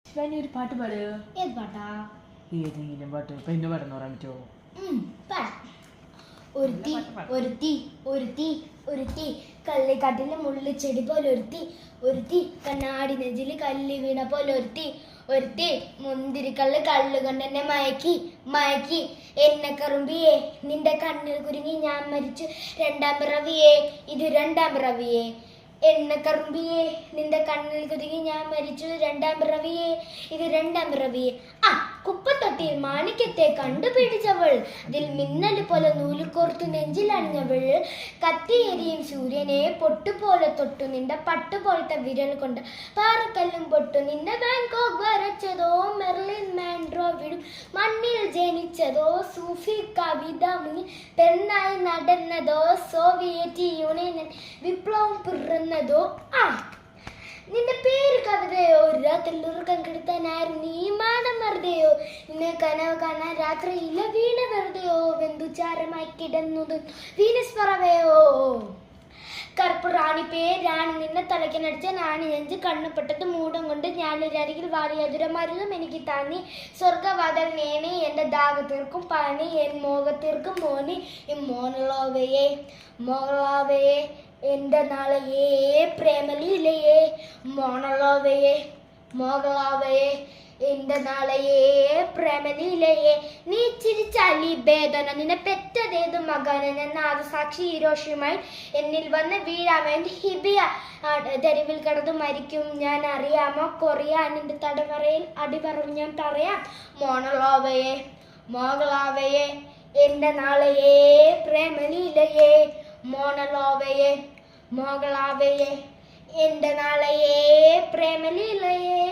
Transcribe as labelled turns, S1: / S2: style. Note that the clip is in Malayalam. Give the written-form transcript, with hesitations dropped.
S1: ശിവാനി ഒരു പാട്ട് പാട്.
S2: ഏത് പാട്ടാ?
S1: ഏതെങ്കിലും പാട്ട്. ഇപ്പൊ എന്നെ പാടെന്ന് പറയാൻ പറ്റുമോ?
S2: ഒരുത്തി ഒരുത്തി ഒരുത്തി ഒരുത്തി കള്ളിക്കാട്ടിലെ മുള്ളി ചെടി പോലെ ഒരുത്തി ഒരുത്തി കണ്ണാടി നെഞ്ചില് കല്ല് വീണ പോലെ ഒരുത്തി ഒരുത്തി മുന്തിരിക്കള്ള് കള്ളു കൊണ്ടെന്നെ മയക്കി മയക്കി എന്നെ കറുമ്പിയേ നിന്റെ കണ്ണിൽ കുരുങ്ങി ഞാൻ മരിച്ചു രണ്ടാം പിറവിയേ ഇത് രണ്ടാം പിറവിയേ എന്നെ കറുമ്പിയേ നിന്റെ കണ്ണിൽ കുരുങ്ങി ഞാൻ മരിച്ചു രണ്ടാം പിറവിയേ ഇത് രണ്ടാം പിറവിയേ. ആ കുപ്പത്തൊട്ടിയിൽ മാണിക്യത്തെ കണ്ടുപിടിച്ചവൾ, ഇതിൽ മിന്നൽ പോലെ നൂല് കോർത്തു നെഞ്ചിലണിഞ്ഞവൾ, കത്തിയേരിയും സൂര്യനെ പൊട്ടുപോലെ തൊട്ടു നിന്റെ പട്ടുപോലത്തെ വിരൽ കൊണ്ട്, പാറക്കല്ലും പൊട്ടു നിന്റെ ബാങ്കോക്ക് വരച്ചതോ, മെർലിൻ മാൻഡ്രോ വിടും മണ്ണിൽ ജനിച്ചതോ, സൂഫി കവിത മുങ്ങി പെണ്ണായി നടന്നതോ, സോവിയറ്റ് യൂണിയൻ വിപ്ലവം പിറന്നതോ. ആ നിന്റെ പേര് കവിതയോ, രാത്രിയിലുറക്കം കെടുത്താനായിരുന്നു നീ മാടം വെറുതെയോ, നിന്നെ കനവ് കാണാൻ രാത്രിയില വീണ വെറുതെയോ, ബന്ധുചാരമായി കിടന്നത് വീനസ് പറവയോ. കറുപ്പ് റാണി പേരാണ് നിന്നെ തലയ്ക്കനടിച്ച നാണി നെഞ്ച് കണ്ണുപെട്ടത് മൂടം കൊണ്ട് ഞാനൊരരികിൽ വാരിയതുര മരുന്നും എനിക്ക് താന്നി സ്വർഗവാദൽ നേണി എൻ്റെ ദാഹത്തിർക്കും പനി എൻ മോഹത്തിർക്കും മോനി മോനളോവയെ മോളാവയെ എൻ്റെ നാളെയേ പ്രേമലീലയെ മോണളോവയെ മോകളാവയെ എൻ്റെ നാളെയേ പ്രേമലീലയെ. നീ ചിരിച്ചാലി ഭേദന നിന്നെ പെറ്റതേതു മകന നാദസാക്ഷി ഹിരോഷിയുമായി എന്നിൽ വന്ന് വീഴാമൻ ഹിബിയ തെരുവിൽ കിടന്നു മരിക്കും ഞാൻ അറിയാമോ കൊറിയ നിന്റെ തടവറയിൽ അടിപറവ് ഞാൻ പറയാം. മോണളാവയെ മോകളാവയെ എൻ്റെ നാളെയേ പ്രേമലീലയെ മോണളാവയെ മോകളാവയെ എൻ്റെ നാളെയേ പ്രേമലീലയെ.